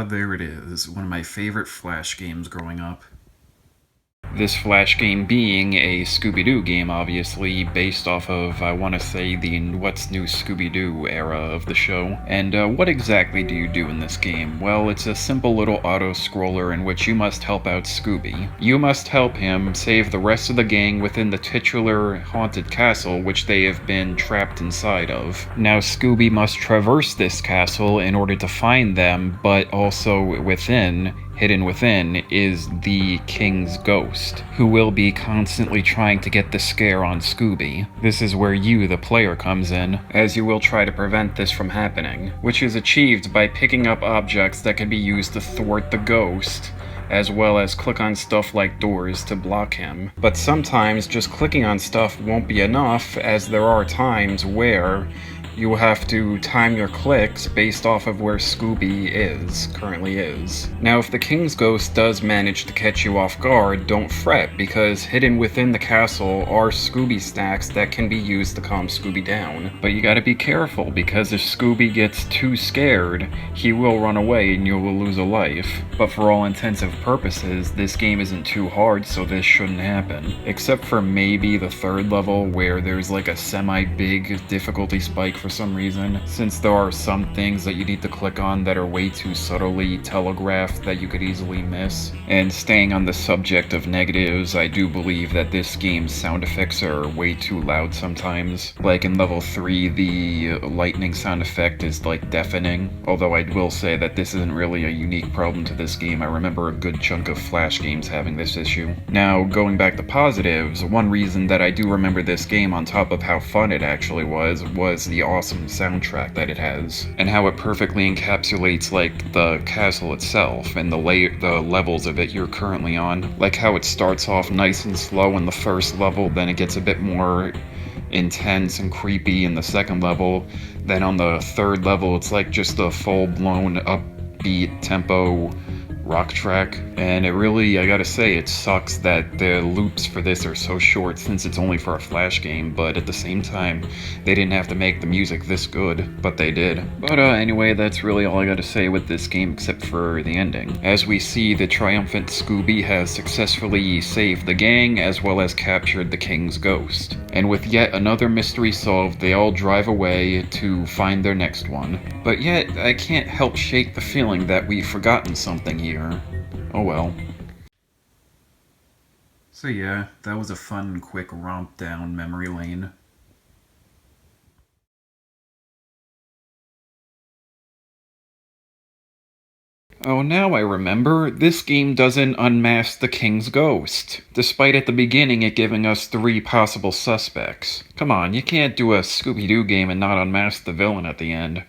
There it is, one of my favorite Flash games growing up. This Flash game being a Scooby-Doo game, obviously, based off of, I want to say, the What's New Scooby-Doo era of the show. And what exactly do you do in this game? Well, it's a simple little auto-scroller in which you must help out Scooby. You must help him save the rest of the gang within the titular haunted castle which they have been trapped inside of. Now, Scooby must traverse this castle in order to find them, but also hidden within is the King's ghost, who will be constantly trying to get the scare on Scooby. This is where you, the player, comes in, as you will try to prevent this from happening, which is achieved by picking up objects that can be used to thwart the ghost, as well as click on stuff like doors to block him. But sometimes just clicking on stuff won't be enough, as there are times where you will have to time your clicks based off of where Scooby currently is. Now, if the King's Ghost does manage to catch you off guard, don't fret, because hidden within the castle are Scooby stacks that can be used to calm Scooby down. But you gotta be careful, because if Scooby gets too scared, he will run away and you will lose a life. But for all intents and purposes, this game isn't too hard, so this shouldn't happen. Except for maybe the third level, where there's like a semi-big difficulty spike for some reason, since there are some things that you need to click on that are way too subtly telegraphed that you could easily miss. And staying on the subject of negatives, I do believe that this game's sound effects are way too loud sometimes. Like in level 3, the lightning sound effect is like deafening, although I will say that this isn't really a unique problem to this game. I remember a good chunk of Flash games having this issue. Now, going back to positives, one reason that I do remember this game, on top of how fun it actually was the awesome soundtrack that it has, and how it perfectly encapsulates like the castle itself and the levels of it you're currently on. Like how it starts off nice and slow in the first level, then it gets a bit more intense and creepy in the second level, then on the third level it's like just a full-blown upbeat tempo rock track. And it really, I gotta say, it sucks that the loops for this are so short, since it's only for a Flash game, but at the same time, they didn't have to make the music this good, but they did. But anyway, that's really all I gotta say with this game, except for the ending. As we see, the triumphant Scooby has successfully saved the gang, as well as captured the King's ghost. And with yet another mystery solved, they all drive away to find their next one. But yet, I can't help shake the feeling that we've forgotten something here. Oh well. So yeah, that was a fun, quick romp down memory lane. Oh, now I remember, this game doesn't unmask the King's ghost, despite at the beginning it giving us 3 possible suspects. Come on, you can't do a Scooby-Doo game and not unmask the villain at the end.